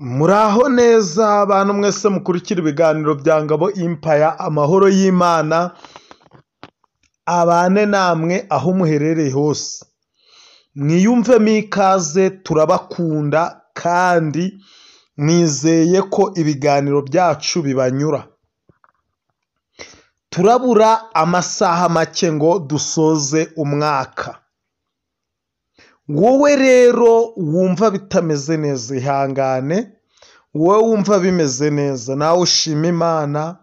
Muraho neza abantu mwese mukurikira ibiganiro bya Ngabo Empire, amahoro y'Imana abane namwe aho muherereye hose. Mwiyumvemo ikaze, turabakunda kandi nizeye ko ibiganiro byacu bibanyura. Turabura amasaha make ngo dusoze umwaka. Wowe rero wumva bitameze neza ihangane, wowe wumva bimeze neza nawe ushima Imana,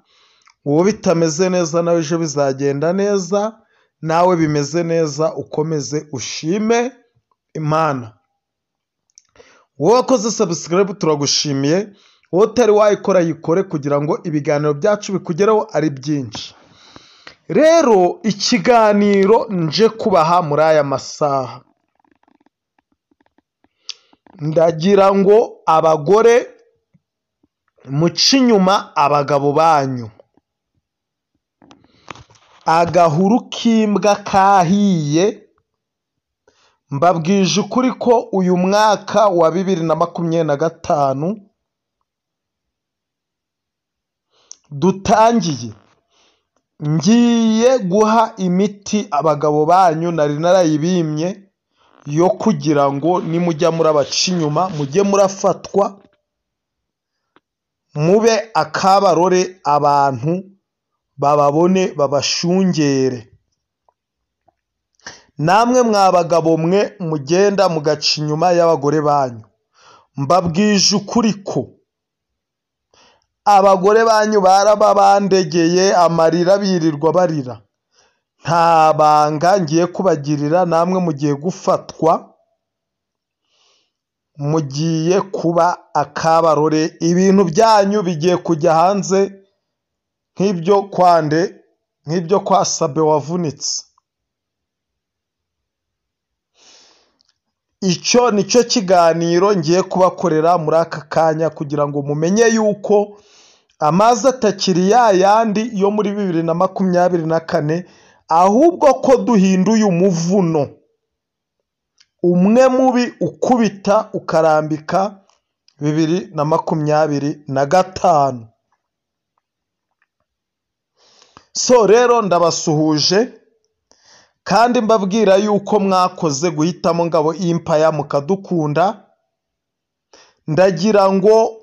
wowe bitameze neza nawe ejo bizagenda neza, nawe bimeze neza ukomeze ushime Imana. Wowe wakoze subscribe turagushimiye, wowe utari wayikora yikore kugira ngo ibiganiro byacu bikugereho ari byinshi. Rero ikiganiro nje kubaha muri aya masaha, ndagira ngo abagore muce inyuma abagabo banyu. Agahuru k'imbwa kahiye. Mbabwije ukuri ko uyu mwaka wa 2025 dutangiye, ngiye guha imiti abagabo banyu nari narayibimye yo kugira ngo nimujya murabaca inyuma mujye murafatwa, mube akabarore abantu bababone babashungere. Namwe mwabagabo mwe mugenda mugaca inyuma y'abagore banyu, mbabwije ukuri ko abagore banyu barababandegeye, amarira birirwa barira. Nta banga ngiye kubagirira, namwe mugiye gufatwa, mugiye kuba akabarore, ibintu byanyu bigiye kujya hanze nk'ibyo kwa Sabe wavunitse. Icyo nicyo kiganiro ngiye kubakorera muri aka kanya kugira ngo mumenye yuko amazi atakiri yayandi yo muri 2024, ahubwo ko duhinduye umuvuno umwe mubi ukubita ukarambika 2025. So rero ndabasuhuje kandi mbabwira yuko mwakoze guhitamo Ngabo Empire mukadukunda. Ndagira ngo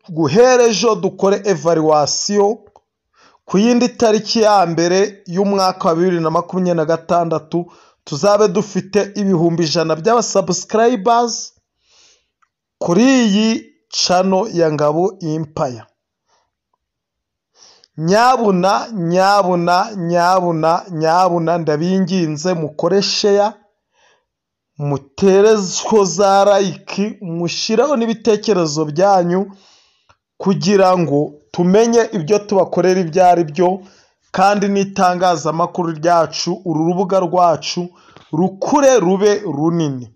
guhera ejo dukore evaluation ku yindi tariki ya mbere y'umwaka wa 2026 tuzabe dufite 100,000 by'abasubscribers kuri iyi channel ya Ngabo Empire. Nyabuna ndabinginze mukore share, muterezo za like, mushiraho n'ibitekerezo byanyu kugira ngo tumenye ibyo tubakorera ibyo ari byo, kandi n'itangazamakuru ryacu, uru rubuga rwacu rukure rube runini.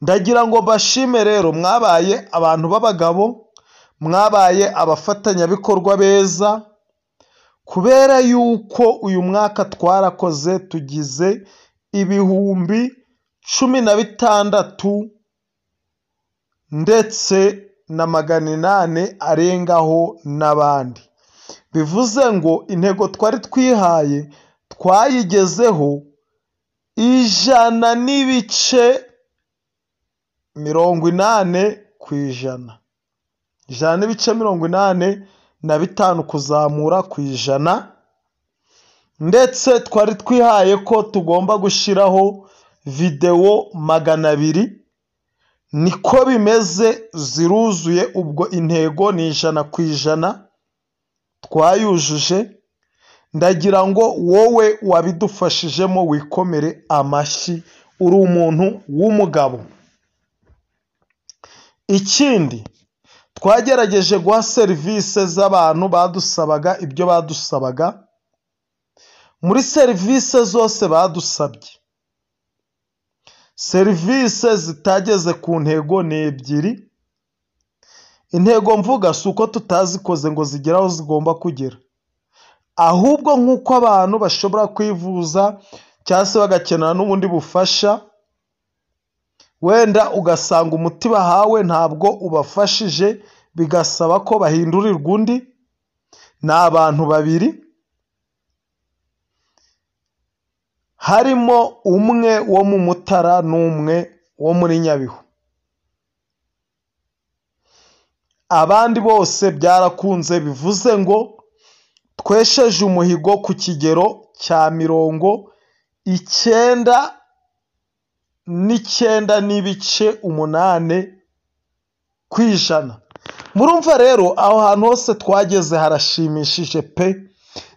Ndagira ngo bashime rero, mwabaye abantu b'abagabo, mwabaye abafatanyabikorwa beza, kubera yuko uyu mwaka twarakoze tugize 16,000 ndetse na 800 arengaho n'abandi. Bivuze ngo intego twari twihaye twayigezeho 180%. 185% kuzamura ku ijana, ndetse twari twihaye ko tugomba gushiraho video 200. Niko bimeze, ziruzuye. Ubwo intego ni 100% twayujuje. Ndagira ngo wowe wabidufashijemo wikomere amashi, uri umuntu w'umugabo. Ikindi, twagerageje guha serivisi z'abantu badusabaga ibyo badusabaga. Muri serivisi zose badusabye, serivisi zitageze ku ntego ni 2. Intego mvuga si uko tutazikoze ngo zigere aho zigomba kugera, ahubwo nk'uko abantu bashobora kwivuza cyangwa se bagakenera n'ubundi bufasha wenda ugasanga umuti bahawe ntabwo ubafashije, bigasaba ko bahindurirwa undi. Ni abantu babiri, harimo umwe wo mu Mutara n'umwe wo muri Nyabihu. Abandi bose byarakunze, bivuze ngo twesheje umuhigo ku kigero cya 99.8%. Murumva rero aho hantu hose twageze harashimishije pe.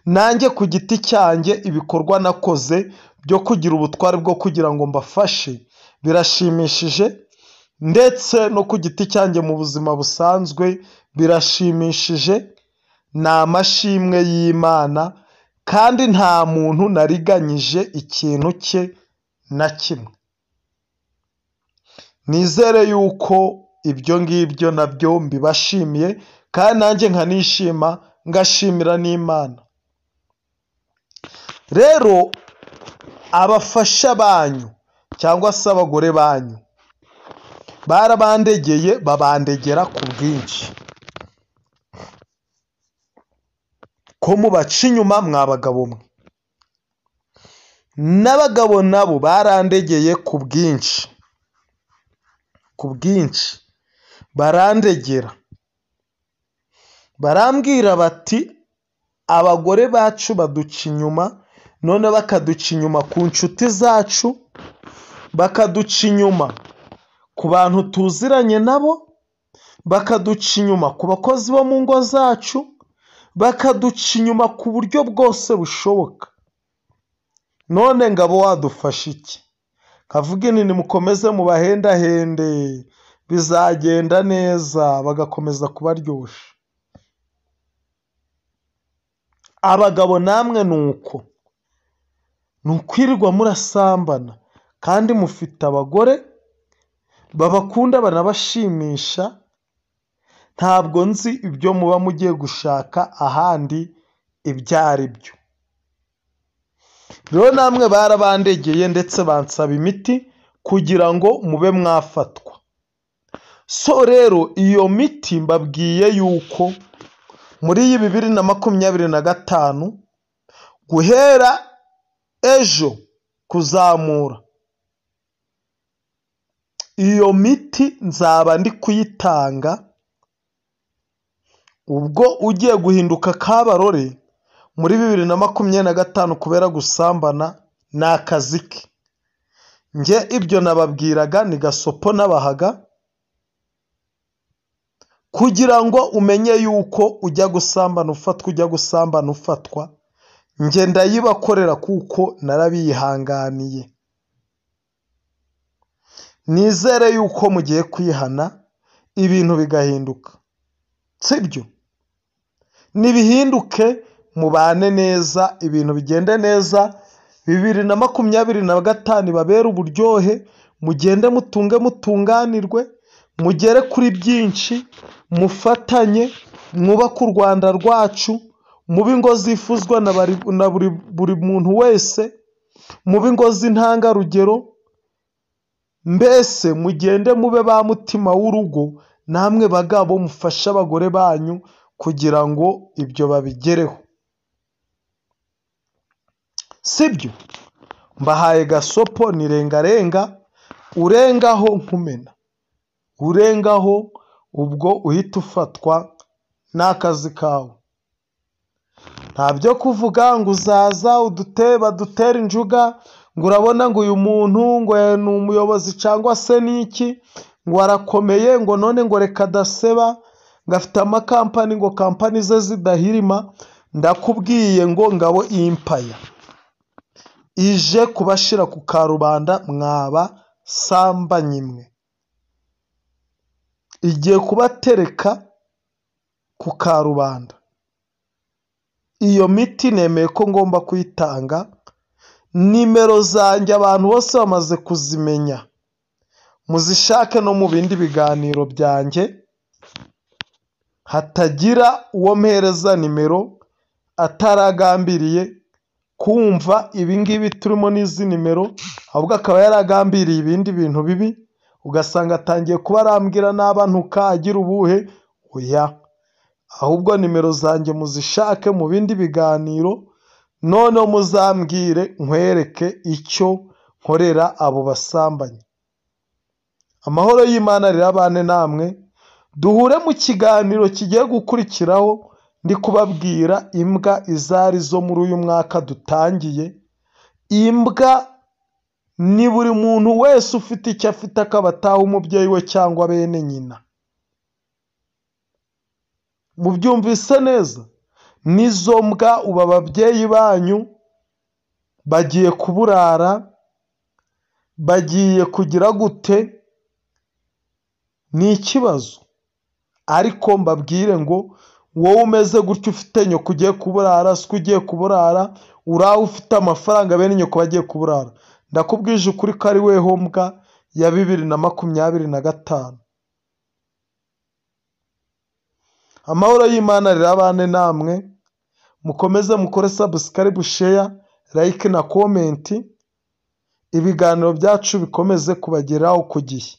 Nanjye ku giti cyanjye ibikorwa nakoze byo kugira ubutwari bwo kugira ngo mbafashe birashimishije, ndetse no ku giti cyanjye mu buzima busanzwe birashimishije. Ni amashimwe y'Imana, kandi nta muntu nariganyije ikintu cye na kimwe. Nizere yuko ibyo ngibyo nabyo mbibashimiye, kandi nanjye nkanishima ngashimira n'Imana. Rero abafasha banyu cyangwa se abagore banyu barabandegeye, babandegera ku bwinshi. Ko mubaca inyuma mwa bagabo mwe, n'abagabo nabo barandegeye ku bwinshi barandegera, barambwira bati abagore bacu baduca inyuma, none bakaduca inyuma ku nshuti zacu, bakaduca inyuma ku bantu tuziranye nabo, bakaduca inyuma ku bakozi bo mu ngo zacu, bakaduca inyuma ku buryo bwose bushoboka. None ngabo wadufasha iki? Kavuga nti nimukomeze mubahendahende bizagenda neza, bagakomeza kubaryosha. Abagabo namwe nuko, nukwirirwa murasambana kandi mufite abagore babakunda banabashimisha. Ntabwo nzi ibyo muba mugiye gushaka ahandi ibyo ari byo. Rero namwe barabandegeye ndetse bansaba imiti kugira ngo mube mwafatwa. So rero iyo miti mbabwiye yuko muri iyi 2025 guhera ejo kuzamura, iyo miti nzaba ndi kuyitanga. Ubwo ugiye guhinduka kabarore muri 2025 kubera gusambana ni akazi ke. Nge ibyo nababwiraga ni gasopo nabahaga kugira ngo umenye yuko ujya gusambana ufatwa, nge ndayibakorera kuko narabihanganiye. Nizere yuko mugiye kwihana ibintu bigahinduka, sibyo? Nibihinduke mubane neza, ibintu bigende neza. 2025 babera uburyohe, mugende mutunge mutunganirwe, mugere kuri byinshi, mufatanye, mwubake u Rwanda rwacu, mube ingo zifuzwa na buri muntu wese, mube ingo z'intangarugero. Mbese mugende mube ba mutima w'urugo, namwe bagabo mufasha abagore banyu kugira ngo ibyo babigereho, sibyo? Mbahaye gasopo ni rengarenga, urengaho nkumena, urengaho ubwo uhita ufatwa n'akazi kawe. Nta byo kuvuga ngo uzaza badutera injuga, ngo urabona ngo uyu muntu ngo ni umuyobozi cyangwa se niki, ngo arakomeye, ngo none ngo reka daseba, ngafite amakampani, ngo kampani ze zidahirima. Ndakubwiye ngo ngabo Empire ije kubashira ku karubanda, mwaba sambanye mwe, igiye kubatereka ku karubanda. Iyo miti nemeye ko ngomba kuyitanga. Nimero zanjye abantu bose bamaze kuzimenya, muzishake no mu bindi biganiro byanjye, hatagira uwo mpereza nimero ataragambiriye kumva ibingibi turimo n'izi nimero, ahubwo akaba yaragambiriye ibindi bintu bibi. ugasanga atangiye kuba arambwira n'abantuka agira ubuhe, oya, ahubwo nimero zanjye muzishake mu bindi biganiro, noneho muzambwire nkwereke icyo nkorera abo basambanyi. Amahoro y'Imana rero abane namwe, duhure mu kiganiro kigiye gukurikiraho ndi kubabwira imbwa izari zo muri uyu mwaka dutangiye. Imbwa ni buri muntu wese ufite icyo afite akaba ataha umubyeyi we cyangwa bene nyina. Mubyumvise neza? Nizo mbwa ubu ababyeyi banyu bagiye kuburara, bagiye kugira gute, ni ikibazo. Ariko mbabwire ngo wowe umeze gutyo ufite nyoko ugiye kuburara, siko ugiye kuburara, uraho ufite amafaranga bene nyoko bagiye kuburara. Ndakubwije ukuri ko ari weho mbwa ya 2025. Amahoro y'Imana rero abane namwe, mukomeze mukore subscribe, share, like na comment, ibiganiro byacu bikomeze kubageraho ku gihe.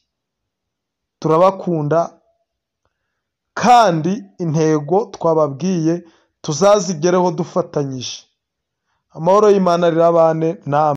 Turabakunda kandi intego twababwiye tuzazigereho dufatanyije. Amahoro y'Imana rero abane namwe.